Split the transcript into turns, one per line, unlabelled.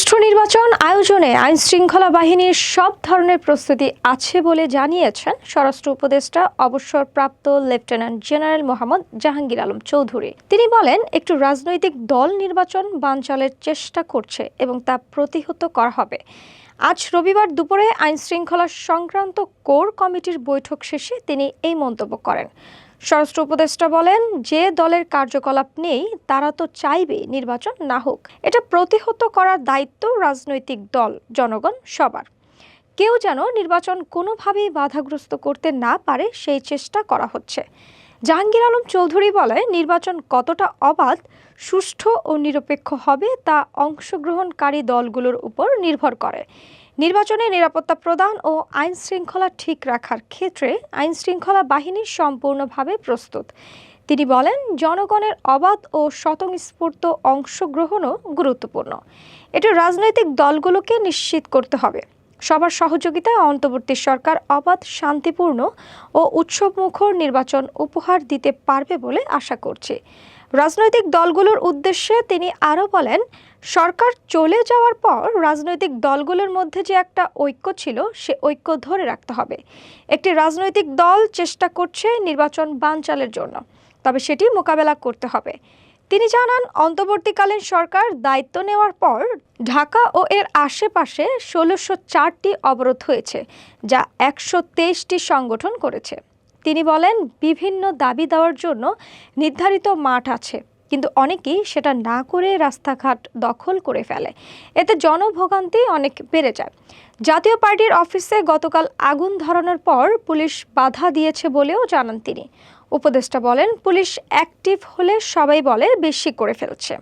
সুষ্ঠু নির্বাচন আয়োজনে আইনশৃঙ্খলা বাহিনীর সব ধরনের প্রস্তুতি আছে বলে জানিয়েছেন স্বরাষ্ট্র উপদেষ্টা অবসরপ্রাপ্ত লেফটেন্যান্ট জেনারেল মোহাম্মদ জাহাঙ্গীর আলম চৌধুরী। তিনি বলেন, একটু রাজনৈতিক দল নির্বাচন বানচালের চেষ্টা করছে এবং তা প্রতিহত করা হবে। আজ রবিবার দুপুরে আইনশৃঙ্খলা সংক্রান্ত কোর কমিটির বৈঠক শেষে তিনি এই মন্তব্য করেন। স্বরাষ্ট্র উপদেষ্টা বলেন, যে দলের কার্যকলাপ নেই তারা তো চাইবে নির্বাচন না হোক। এটা প্রতিহত করার দায়িত্ব রাজনৈতিক দল, জনগণ সবার। কেউ যেন নির্বাচন কোনোভাবেই বাধাগ্রস্ত করতে না পারে সেই চেষ্টা করা হচ্ছে। জাহাঙ্গীর আলম চৌধুরী বলে, নির্বাচন কতটা অবাধ, সুষ্ঠু ও নিরপেক্ষ হবে তা অংশগ্রহণকারী দলগুলোর উপর নির্ভর করে। নির্বাচনে নিরাপত্তা প্রদান ও আইন শৃঙ্খলা ঠিক রাখার ক্ষেত্রে আইনশৃঙ্খলা বাহিনী সম্পূর্ণভাবে প্রস্তুত। তিনি বলেন, জনগণের অবাধ ও স্বতঃস্ফূর্ত অংশগ্রহণও গুরুত্বপূর্ণ। এটা রাজনৈতিক দলগুলোকে নিশ্চিত করতে হবে। সবার সহযোগিতায় অন্তর্বর্তী সরকার অবাধ, শান্তিপূর্ণ ও উৎসবমুখর নির্বাচন উপহার দিতে পারবে বলে আশা করছি। রাজনৈতিক দলগুলোর উদ্দেশ্যে তিনি আরও বলেন, সরকার চলে যাওয়ার পর রাজনৈতিক দলগুলোর মধ্যে যে একটা ঐক্য ছিল সে ঐক্য ধরে রাখতে হবে। একটি রাজনৈতিক দল চেষ্টা করছে নির্বাচন বানচালের জন্য, তবে সেটি মোকাবেলা করতে হবে। তিনি জানান, অন্তর্বর্তীকালীন সরকার দায়িত্ব নেওয়ার পর ঢাকা ও এর আশেপাশে ১৬০৪টি অবরোধ হয়েছে, যা ১২৩টি সংগঠন করেছে। তিনি বলেন, বিভিন্ন দাবি দেওয়ার জন্য নির্ধারিত মাঠ আছে, কিন্তু অনেকেই সেটা না করে রাস্তাঘাট দখল করে ফেলে। এতে জনভোগান্তি অনেক বেড়ে যায়। জাতীয় পার্টির অফিসে গতকাল আগুন ধরানোর পর পুলিশ বাধা দিয়েছে বলেও জানান তিনি। উপদেষ্টা বলেন, পুলিশ অ্যাক্টিভ হলে সবাই বলে বেশি করে ফেলছে।